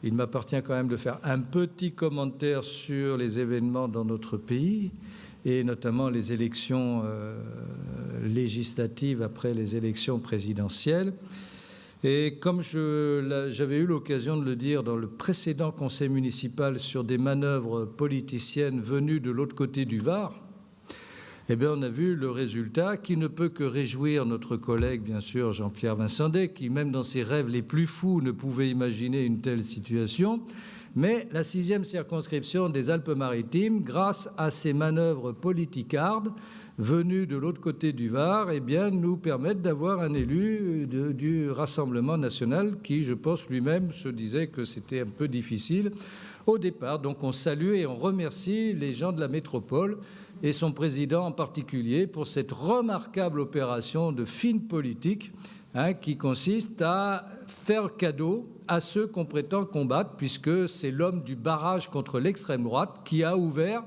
il m'appartient quand même de faire un petit commentaire sur les événements dans notre pays, et notamment les élections législatives après les élections présidentielles. Et comme j'avais eu l'occasion de le dire dans le précédent conseil municipal sur des manœuvres politiciennes venues de l'autre côté du Var, eh bien, on a vu le résultat qui ne peut que réjouir notre collègue, bien sûr, Jean-Pierre Vincendey, qui, même dans ses rêves les plus fous, ne pouvait imaginer une telle situation. Mais la 6e circonscription des Alpes-Maritimes, grâce à ces manœuvres politicardes venues de l'autre côté du Var, eh bien, nous permettent d'avoir un élu du Rassemblement national qui, je pense, lui-même se disait que c'était un peu difficile au départ. Donc on salue et on remercie les gens de la métropole et son président en particulier pour cette remarquable opération de fine politique qui consiste à faire cadeau à ceux qu'on prétend combattre, puisque c'est l'homme du barrage contre l'extrême droite qui a ouvert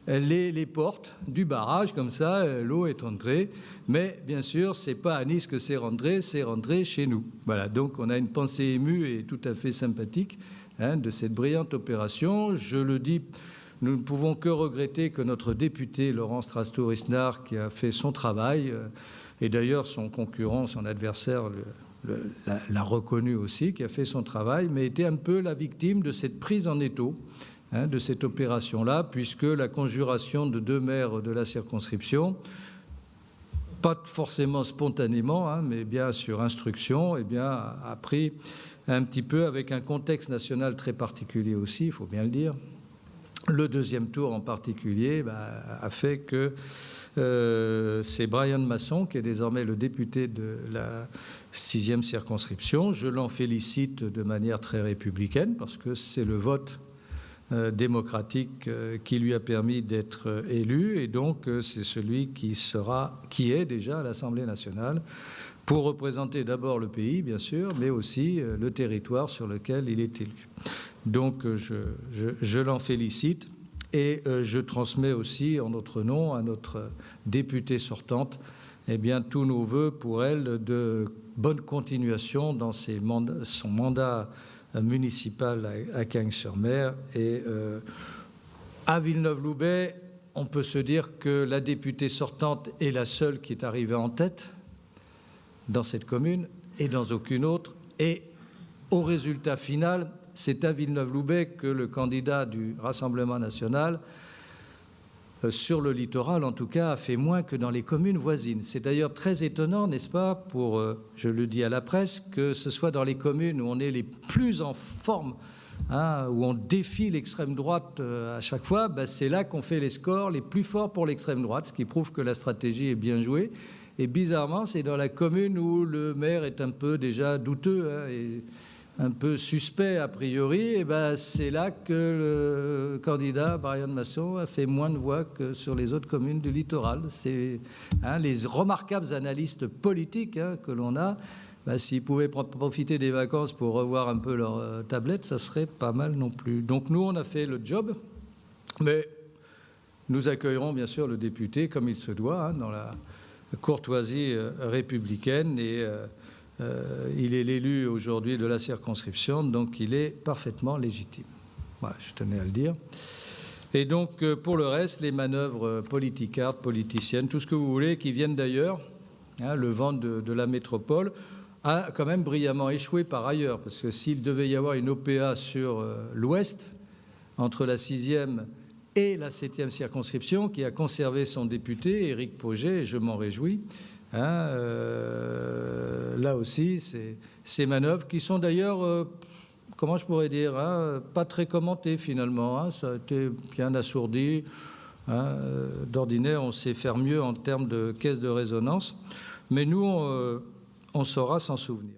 les portes du barrage, comme ça l'eau est entrée. Mais bien sûr, ce n'est pas à Nice que c'est rentré chez nous. Voilà, donc on a une pensée émue et tout à fait sympathique de cette brillante opération. Je le dis, nous ne pouvons que regretter que notre député Laurent Strastour-Isnard, qui a fait son travail, et d'ailleurs son concurrent, son adversaire l'a reconnu aussi, qui a fait son travail, mais était un peu la victime de cette prise en étau, de cette opération-là, puisque la conjuration de 2 maires de la circonscription, pas forcément spontanément, mais bien sur instruction, eh bien, a pris un petit peu, avec un contexte national très particulier aussi, il faut bien le dire. Le 2e tour en particulier a fait que c'est Brian Masson qui est désormais le député de la 6e circonscription. Je l'en félicite de manière très républicaine parce que c'est le vote démocratique qui lui a permis d'être élu, et donc c'est celui qui est déjà à l'Assemblée nationale pour représenter d'abord le pays, bien sûr, mais aussi le territoire sur lequel il est élu. Donc je l'en félicite et je transmets aussi en notre nom à notre députée sortante tous nos voeux pour elle de bonne continuation dans son mandat municipal à Cagnes-sur-Mer. Et à Villeneuve-Loubet, on peut se dire que la députée sortante est la seule qui est arrivée en tête dans cette commune et dans aucune autre. Et au résultat final, c'est à Villeneuve-Loubet que le candidat du Rassemblement national, sur le littoral en tout cas, a fait moins que dans les communes voisines. C'est d'ailleurs très étonnant, n'est-ce pas, je le dis à la presse, que ce soit dans les communes où on est les plus en forme, où on défie l'extrême droite à chaque fois, c'est là qu'on fait les scores les plus forts pour l'extrême droite, ce qui prouve que la stratégie est bien jouée. Et bizarrement, c'est dans la commune où le maire est un peu déjà douteux et un peu suspect a priori, et c'est là que le candidat Brian Masson a fait moins de voix que sur les autres communes du littoral. C'est les remarquables analystes politiques que l'on a. S'ils pouvaient profiter des vacances pour revoir un peu leur tablette, ça serait pas mal non plus. Donc nous, on a fait le job, mais nous accueillerons bien sûr le député comme il se doit, dans la courtoisie républicaine, et il est l'élu aujourd'hui de la circonscription, donc il est parfaitement légitime. Voilà, je tenais à le dire. Et donc, pour le reste, les manœuvres politicardes, politiciennes, tout ce que vous voulez, qui viennent d'ailleurs, le vent de la métropole a quand même brillamment échoué par ailleurs, parce que s'il devait y avoir une OPA sur l'Ouest, entre la 6e et la 7e circonscription, qui a conservé son député, Éric Pauget, et je m'en réjouis, là aussi, ces manœuvres qui sont d'ailleurs, comment je pourrais dire, pas très commentées finalement. Ça a été bien assourdi. D'ordinaire, on sait faire mieux en termes de caisse de résonance. Mais nous, on saura s'en souvenir.